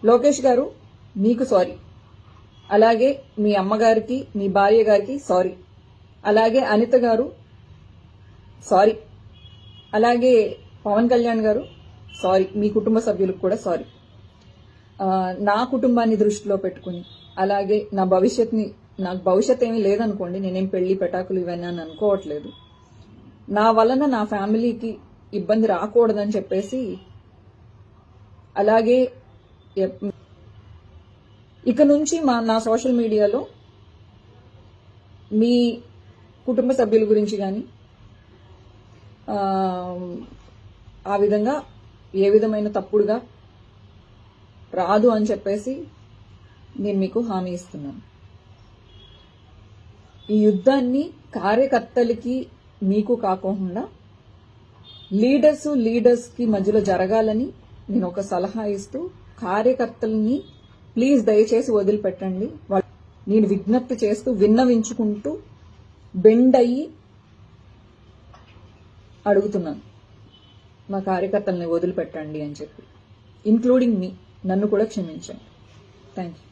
లోకేష్ గారు మీకు సారీ, అలాగే మీ అమ్మగారికి మీ భార్య గారికి సారీ, అలాగే అనిత గారు సారీ, అలాగే పవన్ కళ్యాణ్ గారు సారీ, మీ కుటుంబ సభ్యులకు కూడా సారీ. నా కుటుంబాన్ని దృష్టిలో పెట్టుకుని, అలాగే నా భవిష్యత్ని, నాకు భవిష్యత్ ఏమీ లేదనుకోండి, నేనేం పెళ్లి పెటాకులు ఇవన్నీ అని అనుకోవట్లేదు. నా వలన నా ఫ్యామిలీకి ఇబ్బంది రాకూడదని చెప్పేసి, అలాగే ఇక నుంచి నా సోషల్ మీడియాలో మీ కుటుంబ సభ్యుల గురించి కానీ ఆ విధంగా ఏ విధమైన తప్పుడుగా రాదు అని చెప్పేసి నేను మీకు హామీ ఇస్తున్నాను. ఈ యుద్ధాన్ని కార్యకర్తలకి మీకు కాకుండా లీడర్స్ కి మధ్యలో జరగాలని నేను ఒక సలహా ఇస్తూ, కార్యకర్తల్ని ప్లీజ్ దయచేసి వదిలిపెట్టండి. నేను విజ్ఞప్తి చేస్తూ విన్నవించుకుంటూ బెండ్ అయ్యి అడుగుతున్నాను, మా కార్యకర్తల్ని వదిలిపెట్టండి అని చెప్పి, ఇంక్లూడింగ్ మీ, నన్ను కూడా క్షమించండి. Thank you.